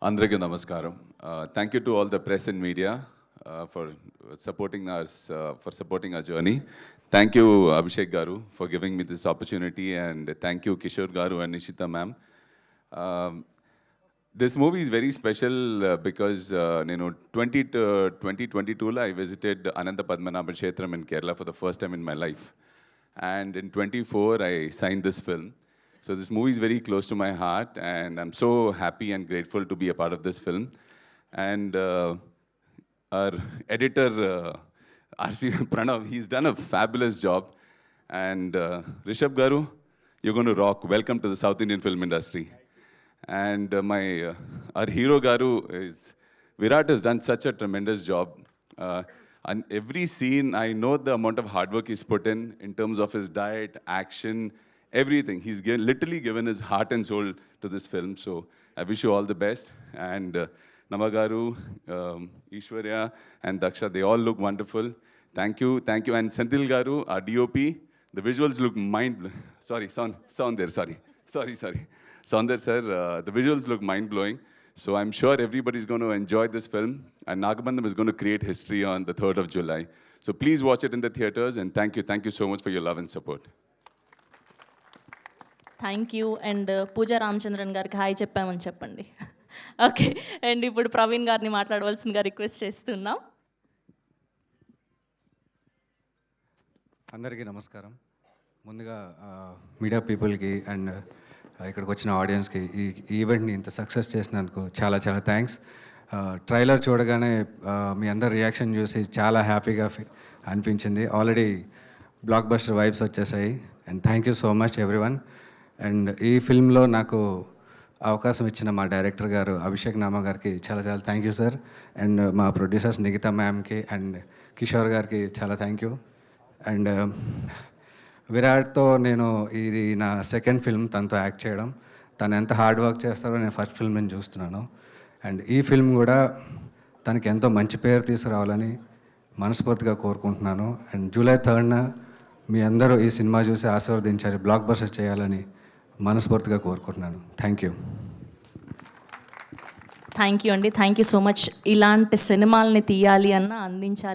Andraki Namaskaram. Thank you to all the press and media for supporting us, for supporting our journey. Thank you, Abhishek Garu, for giving me this opportunity, and thank you, Kishore Garu and Nishita ma'am. Um, this movie is very special because, 2022, I visited Ananta Padmanabha Kshetram in Kerala for the first time in my life. And in 24, I signed this film. So this movie is very close to my heart, and I'm so happy and grateful to be a part of this film. And our editor, RC Pranav, he's done a fabulous job. And Rishabh Garu, you're going to rock. Welcome to the South Indian film industry. And our hero Garu is, Virat has done such a tremendous job. And every scene, I know the amount of hard work he's put in terms of his diet, action, everything. He's literally given his heart and soul to this film. So I wish you all the best. And Namagaru, Ishwarya, and Daksha, they all look wonderful. Thank you. And Senthil Garu, our DOP, the visuals look Sorry, sound there, sorry. Saundar sir, the visuals look mind-blowing. So I'm sure everybody's going to enjoy this film. And Nagabandham is going to create history on the 3rd of July. So please watch it in the theaters. And thank you so much for your love and support. Thank you. And Pooja Ramachandran గారికి హాయ్ చెప్పామని చెప్పండి. Okay. And ఇప్పుడు ప్రవీణ్ గారిని మాట్లాడవలసిందిగా request చేస్తున్నాం. అందరికీ నమస్కారం. ముందుగా మీడియా పీపుల్కి అండ్ ఇక్కడికి వచ్చిన ఆడియన్స్కి ఈ ఈవెంట్ని ఇంత సక్సెస్ చేసినందుకు చాలా చాలా థ్యాంక్స్. ట్రైలర్ చూడగానే మీ అందరి రియాక్షన్ చూసి చాలా హ్యాపీగా అనిపించింది. ఆల్రెడీ బ్లాక్ బస్టర్ వైబ్స్ వచ్చేసాయి. And thank you so much everyone. And ఈ ఫిల్మ్లో నాకు అవకాశం ఇచ్చిన మా డైరెక్టర్ గారు అభిషేక్ నామా గారికి చాలా చాలా థ్యాంక్ యూ సార్. అండ్ మా ప్రొడ్యూసర్స్ నిఖితా మ్యామ్కి అండ్ కిషోర్ గారికి చాలా థ్యాంక్ యూ. అండ్ విరాట్తో నేను ఇది నా సెకండ్ ఫిల్మ్ తనతో యాక్ట్ చేయడం. తను ఎంత హార్డ్ వర్క్ చేస్తారో నేను ఫస్ట్ ఫిల్మ్ నేను చూస్తున్నాను. అండ్ ఈ ఫిల్మ్ కూడా తనకి ఎంతో మంచి పేరు తీసుకురావాలని మనస్ఫూర్తిగా కోరుకుంటున్నాను. అండ్ జూలై 3rd మీ అందరూ ఈ సినిమా చూసి ఆశీర్వదించాలి, బ్లాక్ బస్టర్ చేయాలని మనస్ఫూర్తిగా కోరుకుంటున్నాను. థ్యాంక్ యూ అండి. Thank you so much. ఇలాంటి సినిమాల్ని తీయాలి అన్న, అందించాలి